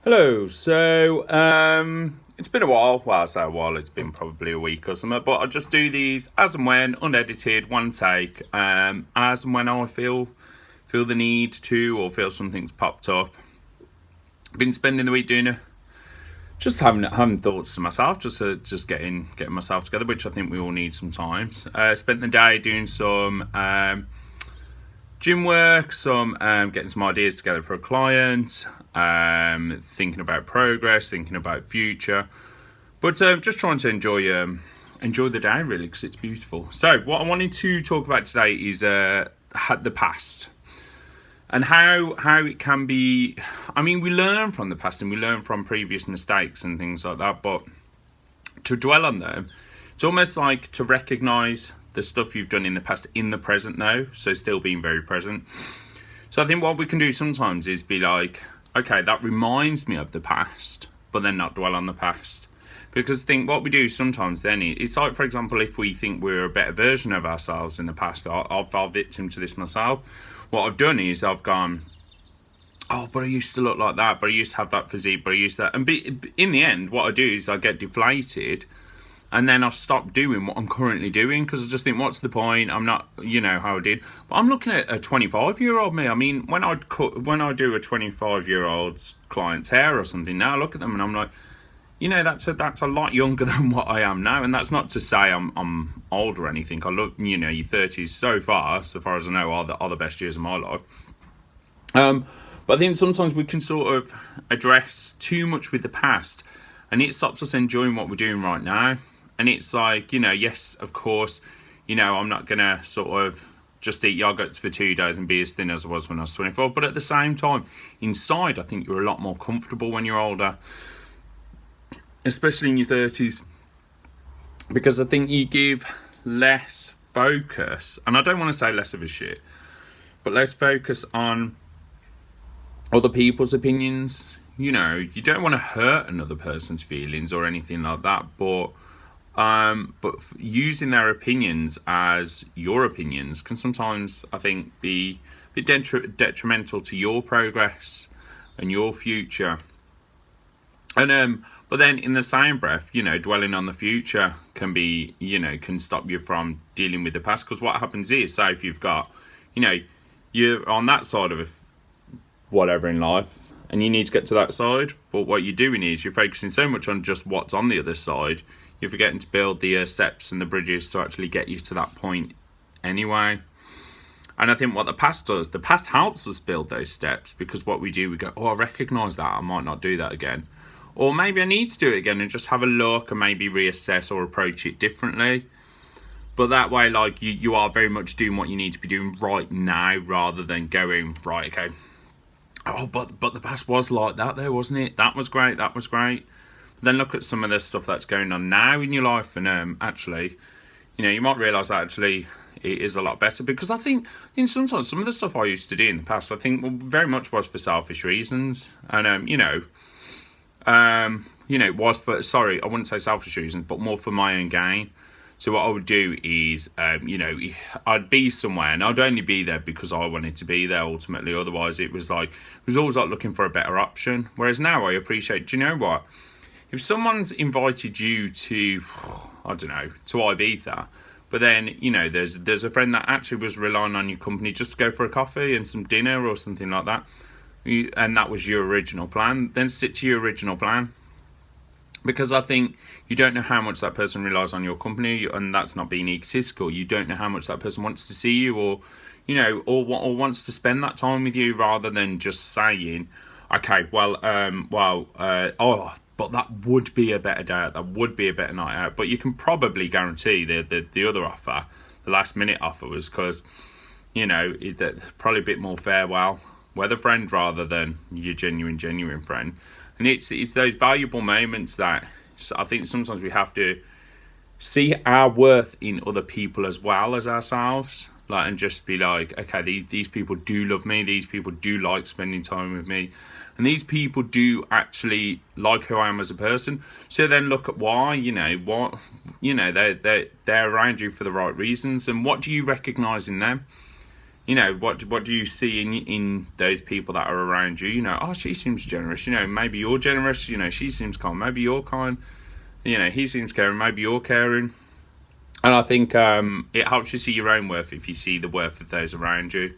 Hello. It's been a while. Well, I say a while. It's been probably a week or something. But I just do these as and when, unedited, one take, as and when I feel the need to, or feel something's popped up. Been spending the week doing just having thoughts to myself, just getting myself together, which I think we all need sometimes. Spent the day doing some gym work, some getting some ideas together for a client, thinking about progress, thinking about future, but just trying to enjoy the day really because it's beautiful. So what I wanted to talk about today is the past and how it can be. I mean, we learn from the past and we learn from previous mistakes and things like that, but to dwell on them, it's almost like to recognize the stuff you've done in the past in the present now, so still being very present. So I think what we can do sometimes is be like, okay, that reminds me of the past, but then not dwell on the past. Because I think what we do sometimes then, it's like, for example, if we think we're a better version of ourselves in the past, I've fallen victim to this myself. What I've done is I've gone, oh, but I used to look like that, but I used to have that physique, but I used to, and in the end, what I do is I get deflated and then I stop doing what I'm currently doing because I just think, what's the point? I'm not, how I did. But I'm looking at a 25-year-old me. I mean, when I do a 25-year-old's client's hair or something, now I look at them and I'm like, that's a lot younger than what I am now. And that's not to say I'm old or anything. I look, your 30s so far as I know, are the best years of my life. But I think sometimes we can sort of address too much with the past, and it stops us enjoying what we're doing right now. And it's like, yes, of course, I'm not going to sort of just eat yogurts for 2 days and be as thin as I was when I was 24. But at the same time, inside, I think you're a lot more comfortable when you're older, especially in your 30s, because I think you give less focus, and I don't want to say less of a shit, but less focus on other people's opinions. You don't want to hurt another person's feelings or anything like that, but using their opinions as your opinions can sometimes, I think, be a bit detrimental to your progress and your future. And but then in the same breath, dwelling on the future can be, can stop you from dealing with the past. Because what happens is, say if you've got, you're on that side of whatever in life, and you need to get to that side, but what you're doing is you're focusing so much on just what's on the other side, you're forgetting to build the steps and the bridges to actually get you to that point anyway. And I think what the past does, the past helps us build those steps, because what we do, we go, oh, I recognise that, I might not do that again. Or maybe I need to do it again and just have a look and maybe reassess or approach it differently. But that way, like, you are very much doing what you need to be doing right now, rather than going, right, okay, oh, but the past was like that though, wasn't it? That was great. But then look at some of the stuff that's going on now in your life, and actually, you might realise that actually it is a lot better. Because I think sometimes some of the stuff I used to do in the past, I think, very much was for selfish reasons, and was for, sorry, I wouldn't say selfish reasons, but more for my own gain. So what I would do is, I'd be somewhere and I'd only be there because I wanted to be there ultimately. Otherwise, it was always like looking for a better option. Whereas now I appreciate, do you know what? If someone's invited you to, I don't know, to Ibiza, but then, there's a friend that actually was relying on your company just to go for a coffee and some dinner or something like that, and that was your original plan, then stick to your original plan. Because I think you don't know how much that person relies on your company, and that's not being egotistical. You don't know how much that person wants to see you, or wants to spend that time with you, rather than just saying, okay, but that would be a better day out, that would be a better night out. But you can probably guarantee the other offer, the last minute offer, was because, probably a bit more farewell weather friend rather than your genuine friend. And it's those valuable moments that I think sometimes we have to see our worth in other people as well as ourselves. And just be like, okay, these people do love me. These people do like spending time with me. And these people do actually like who I am as a person. So then look at why, they're around you for the right reasons. And what do you recognise in them? what do you see in those people that are around you? Oh, she seems generous. Maybe you're generous. She seems kind. Maybe you're kind. He seems caring. Maybe you're caring. And I think it helps you see your own worth if you see the worth of those around you.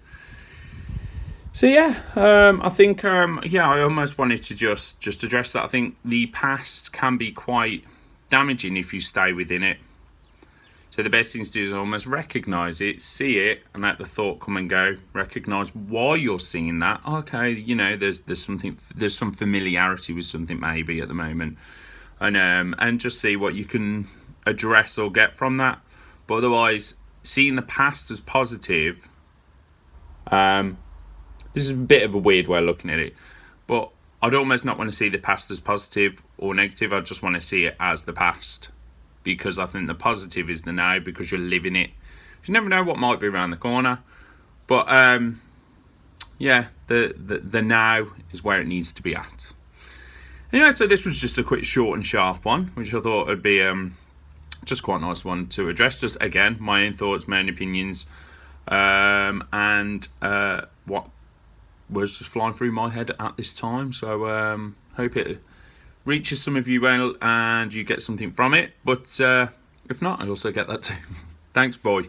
So yeah, I think I almost wanted to just address that. I think the past can be quite damaging if you stay within it. So the best thing to do is almost recognise it, see it, and let the thought come and go. Recognise why you're seeing that. Okay, there's some familiarity with something maybe at the moment, and just see what you can address or get from that. But otherwise, seeing the past as positive. This is a bit of a weird way of looking at it, but I'd almost not want to see the past as positive or negative. I just want to see it as the past, because I think the positive is the now, because you're living it. You never know what might be around the corner, but the now is where it needs to be at. Anyway, so this was just a quick, short and sharp one, which I thought would be just quite a nice one to address. Just again, my own thoughts, my own opinions, and what was just flying through my head at this time. So hope it reaches some of you well and you get something from it. But if not, I also get that too. Thanks, boy.